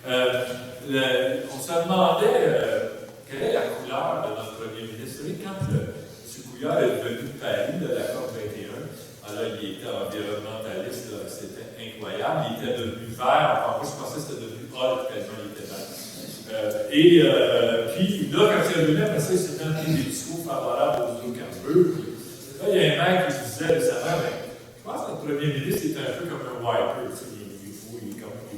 On se demandait quelle est la couleur de notre premier ministre. Vous savez, quand M. Couillard est venu de Paris, de la COP 21, alors il était environnementaliste, c'était incroyable. Il était devenu vert. Enfin, moi, je pensais que c'était devenu Hulk tellement il était vert. Puis là, quand il est venu, après ça, il s'est fait des discours favorables aux hydrocarbures. Là, il y a un mec qui disait récemment, je pense que notre premier ministre était un peu comme un wiper. Il est fou, il est comme ça.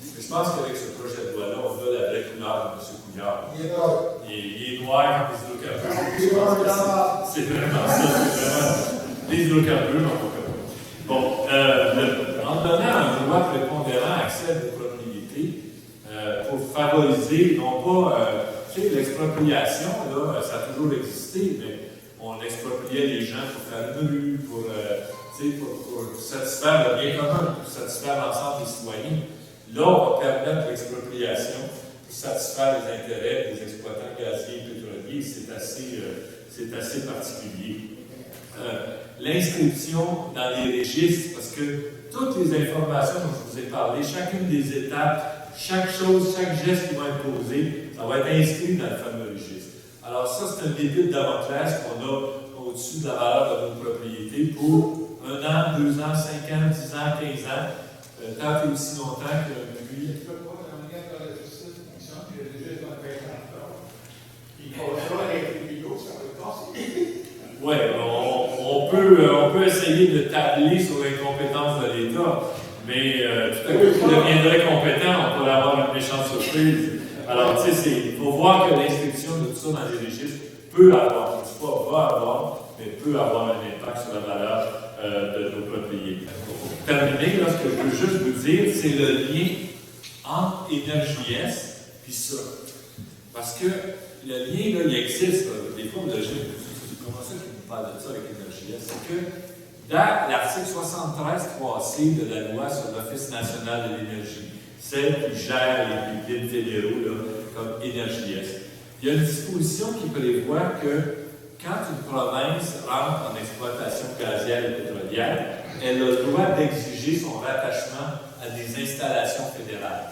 Mais je pense qu'avec ce projet de loi-là, on voit la vraie couleur de M. Couillard. Il est noir comme les hydrocarbures. C'est vraiment ça, c'est vraiment les hydrocarbures, non pas comme. Bon, en donnant un droit prépondérant accès à des propriétés, pour favoriser, non pas, tu sais, l'expropriation, là, ça a toujours existé, mais on expropriait les gens pour faire une rue, pour satisfaire le bien commun, pour satisfaire l'ensemble des citoyens. Là, on va permettre l'expropriation pour satisfaire les intérêts des exploitants gaziers et pétroliers. C'est assez particulier. L'inscription dans les registres, parce que toutes les informations dont je vous ai parlé, chacune des étapes, chaque chose, chaque geste qui va être posé, ça va être inscrit dans le fameux registre. Alors ça, c'est un début de Damoclès qu'on a au-dessus de la valeur de nos propriétés pour 1 an, 2 ans, 5 ans, 10 ans, 15 ans, tant et aussi longtemps que lui. Tu peux pas demander à la justice de fonction qui a déjà été en fait puis pour ça, les vidéos, ça peut passer. Oui, on peut essayer de tabler sur les compétences de l'État, mais tout à coup, qu'il deviendrait compétent, on pourrait avoir une méchante surprise. Alors, tu sais, il faut voir que l'inscription de tout ça dans les registres peut avoir, je ne dis pas va avoir, mais peut avoir un impact sur la valeur de nos propriétés. Pour terminer, là, ce que je veux juste vous dire, c'est le lien entre Énergie-S et ça. Parce que le lien, là, il existe. Là. Des fois, vous avez comment ça que je vous parle de ça avec Énergie-S? C'est que dans l'article 73 3C de la loi sur l'Office national de l'énergie, celle qui gère les biens fédéraux là, comme Énergie-S, il y a une disposition qui prévoit que quand une province rentre en exploitation gazière et pétrolière, elle a le droit d'exiger son rattachement à des installations fédérales.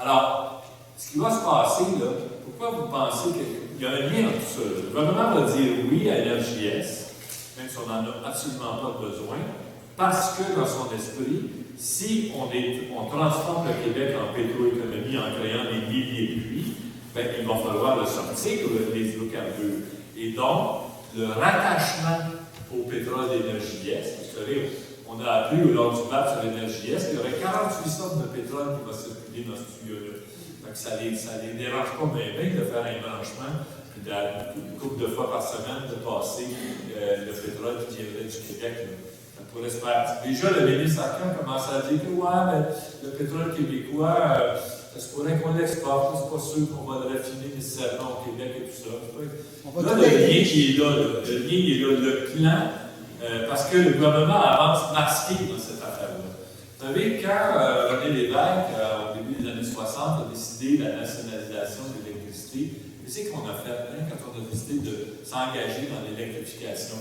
Alors, ce qui va se passer, là, pourquoi vous pensez qu'il y a un lien entre tout ça? Le gouvernement va dire oui à Énergie-S, même si on n'en a absolument pas besoin, parce que dans son esprit, si on transforme le Québec en pétroéconomie en créant des milliers de puits, ben, il va falloir le sortir les hydrocarbures. Et donc, le rattachement au pétrole d'Énergie-S, vous savez, on a appris lors du BAP sur l'Énergie-S qu'il y aurait 48 sortes de pétrole qui va circuler dans ce tuyau-là. Donc, ça ne les dérange pas bien de faire un branchement, puis une couple de fois par semaine de passer le pétrole qui viendrait du Québec. Là. Ça pourrait se faire. Déjà, le ministre Arcan commence à dire que le pétrole québécois, ça se pourrait qu'on l'exporte, c'est pas sûr qu'on va le raffiner nécessairement au Québec et tout ça. Là, le lien qui est là, le plan, parce que le gouvernement avance masqué dans cette affaire-là. Vous savez, quand René Lévesque, au début des années 60, a décidé la nationalisation de l'électricité, c'est qu'on a fait quand on a décidé de s'engager dans l'électrification.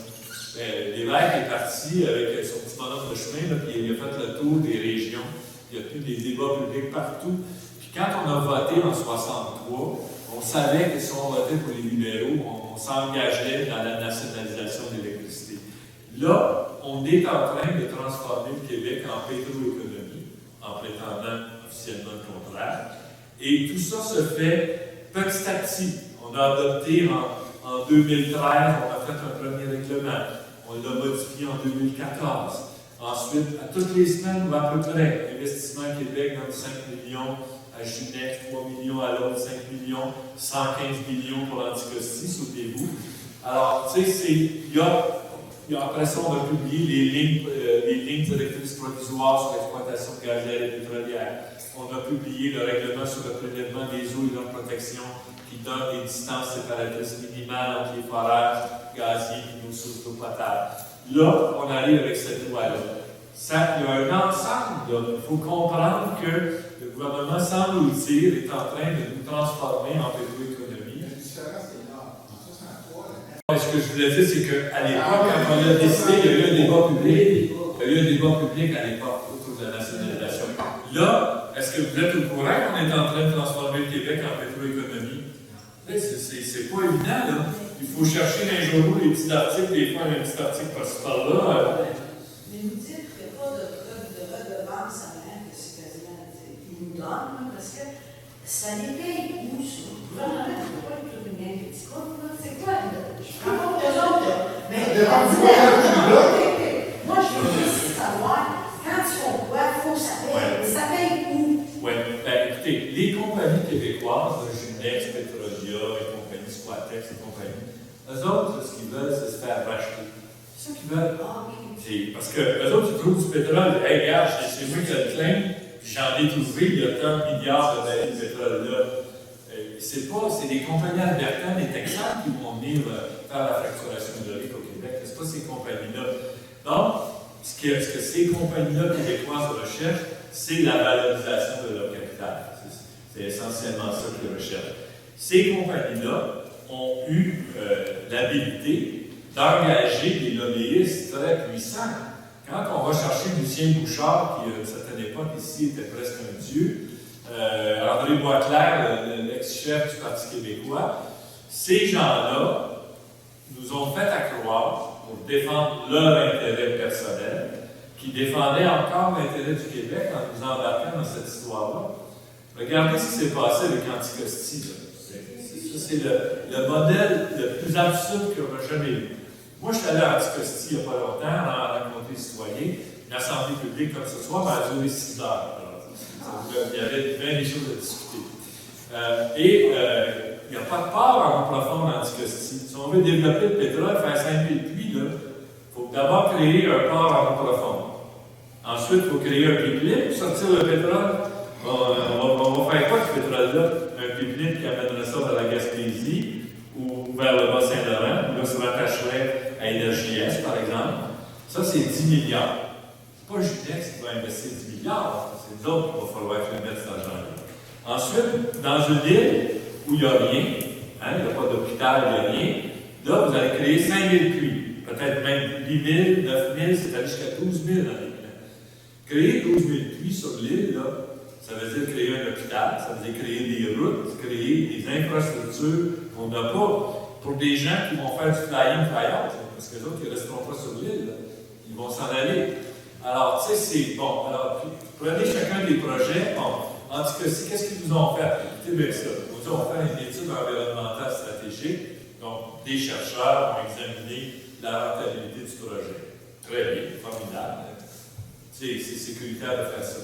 Lévesque est parti avec son petit bonhomme de chemin, là, puis il a fait le tour des régions, il y a eu des débats publics partout. Puis quand on a voté en 63, on savait que si on votait pour les libéraux, on s'engageait dans la nationalisation de l'électricité. Là, on est en train de transformer le Québec en pétroéconomie, en prétendant officiellement le contraire. Et tout ça se fait petit à petit. On a adopté en 2013, on a fait un premier règlement. On l'a modifié en 2014. Ensuite, à toutes les semaines, ou à peu près, Investissement Québec donne 5 millions, à Junex, 3 millions, à l'autre 5 millions, 115 millions pour l'Anticosti, souvenez-vous. Alors, tu sais, après ça, on a publié les lignes directrices provisoires sur l'exploitation gazière et pétrolière. On a publié le règlement sur le prélèvement des eaux et leur protection qui donne des distances séparatrices minimales entre les forages gaziers et nos sources d'eau potable. Là, on arrive avec cette loi-là. Il y a un ensemble, là. Il faut comprendre que le gouvernement, sans nous le dire, est en train de nous transformer en pétroéconomie. La différence est énorme. En 63, ce que je voulais dire, c'est qu'à l'époque, quand on a décidé, il y a eu un débat public. Il y a eu un débat public à l'époque autour de la nationalisation. Là, est-ce est-ce que vous êtes au courant qu'on est en train de transformer le Québec en pétroéconomie? C'est pas évident, là. Il faut chercher dans les journaux les petits articles, des fois, un petit article par-ci par-là. Mais vous dites qu'il n'y a pas de redevance à rien, que c'est quasiment, ils nous donnent, parce que ça les paye où, ça? Le gouvernement ne peut pas être tout une gang de petits groupes, là. C'est quoi, là? Je prends pas eux autres, là. Mais, moi, je veux juste savoir, quand ils font quoi, il faut que ça paye. Mais ça paye où? Oui, écoutez, les compagnies québécoises, Junex, Petrolia, et compagnie Squatex et compagnie, eux autres, ce qu'ils veulent, c'est se faire racheter. C'est ça qu'ils veulent. Parce que eux autres, ils trouvent du pétrole. Hey, regarde, c'est moi qui le claim, j'en ai trouvé, il y a tant de milliards de barils de pétrole là. C'est des compagnies albertaines et texanes qui vont venir faire la fracturation hydraulique au Québec. C'est pas ces compagnies-là. Donc, ce que ces compagnies-là québécoises recherchent, c'est la valorisation de leur capital. C'est essentiellement ça qu'ils recherchent. Ces compagnies-là ont eu l'habilité d'engager des lobbyistes très puissants. Quand on va chercher Lucien Bouchard, qui à une certaine époque ici était presque un dieu, André Boisclair, l'ex-chef du Parti québécois, ces gens-là nous ont fait accroire, pour défendre leur intérêt personnel, qui défendaient encore l'intérêt du Québec en nous embarquant dans cette histoire-là. Regardez ce qui s'est passé avec Anticosti. C'est le modèle le plus absurde qu'on a jamais eu. Moi, je suis allé à Anticosti il n'y a pas longtemps, à rencontrer les citoyens. Une assemblée publique comme ce soir, elle a duré 6 heures. Il y avait bien des choses à discuter. Il n'y a pas de port en profond dans Anticosti. Si on veut développer le pétrole, faire 5000 puits, il faut d'abord créer un port en profond. Ensuite, il faut créer un pipeline pour sortir le pétrole. On va faire quoi ce pétrole-là? Un pipeline qui amènerait ça vers la Gaspésie ou vers le Bas-Saint-Laurent, où là, ça rattacherait à Énergie-Est, par exemple. Ça, c'est 10 milliards. C'est pas Junex qui va investir 10 milliards, c'est nous autres qu'il va falloir mettre cet argent-là. Ensuite, dans une île où il n'y a rien, il n'y a pas d'hôpital, il n'y a rien, là, vous allez créer 5000 puits, peut-être même 8000, 9000, c'est allé jusqu'à 12 000 dans les plans. Créer 12 000 puits sur l'île, là, ça veut dire créer un hôpital, ça veut dire créer des routes, créer des infrastructures qu'on n'a pas pour des gens qui vont faire du fly-in, fly-out, parce que les autres, ils ne resteront pas sur l'île, ils vont s'en aller. Alors, tu sais, c'est bon. Alors, prenez chacun des projets. Bon, en tout cas, qu'est-ce qu'ils nous ont fait? Écoutez bien ça. On va faire une étude environnementale stratégique. Donc, des chercheurs ont examiné la rentabilité du projet. Très bien, formidable. C'est sécuritaire de faire ça.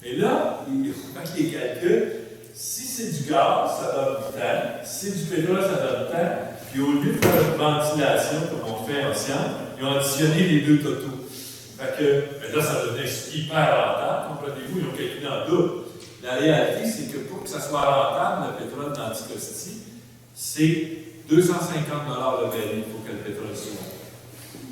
Mais là, ils font les calculs. Si c'est du gaz, ça donne du temps. Si c'est du pétrole, ça donne du temps. Puis au lieu de faire une ventilation, comme on fait en science, ils ont additionné les deux totaux. Fait que, là, ça devenait hyper rentable. Comprenez-vous, ils ont calculé en double. La réalité, c'est que pour que ça soit rentable, le pétrole d'Anticosti, c'est 250 $ le baril pour que le pétrole soit.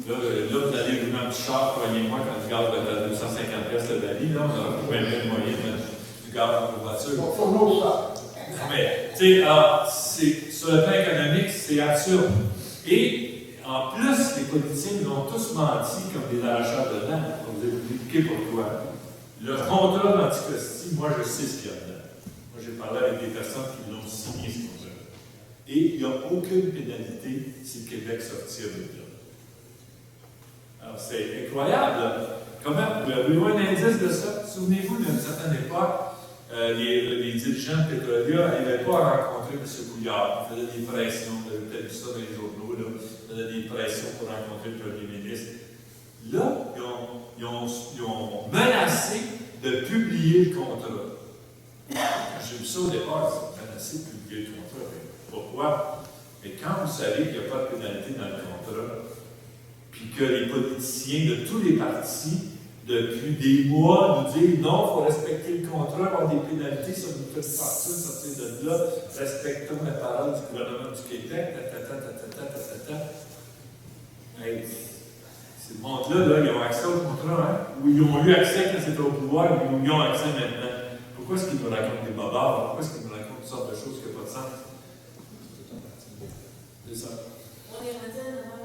Là, vous allez rouler un petit char, croyez-moi, quand le gaz va être à 250 $ le baril, là, on aura trouvé un moyen de mettre du gaz dans nos voitures. Mais, tu sais, alors, sur le plan économique, c'est absurde. Et, en plus, les politiciens nous ont tous menti comme des arracheurs de dents. On vous expliquer pourquoi. Le contrat d'Anticosti, moi, je sais ce qu'il y a dedans. Moi, j'ai parlé avec des personnes qui l'ont signé, ce contrat. Et il n'y a aucune pénalité si le Québec sortit de là. Alors, c'est incroyable. Comment? Vous avez eu un indice de ça? Souvenez-vous, d'une certaine époque, les dirigeants de Petrolia n'arrivaient pas à rencontrer M. Couillard. Ils faisaient des pressions, vous avez peut-être vu ça dans les journaux, là. Ils faisaient des pressions pour rencontrer le premier ministre. Là, ils ont menacé de publier le contrat. Quand j'ai vu ça au départ, ils ont menacé de publier le contrat. Pourquoi? Mais quand vous savez qu'il n'y a pas de pénalité dans le contrat, puis que les politiciens de tous les partis, depuis des mois, nous disent non, il faut respecter le contrat, avoir des pénalités si on nous fait partir, sortir de là, respectons la parole du gouvernement du Québec, Hey, ces monde-là, ils ont accès au contrat, ou ils ont eu accès quand c'était au pouvoir, ou ils ont accès maintenant. Pourquoi est-ce qu'ils nous racontent des bobards? Pourquoi est-ce qu'ils nous racontent toutes sortes de choses qui n'ont pas de sens? C'est ça. On est rendu à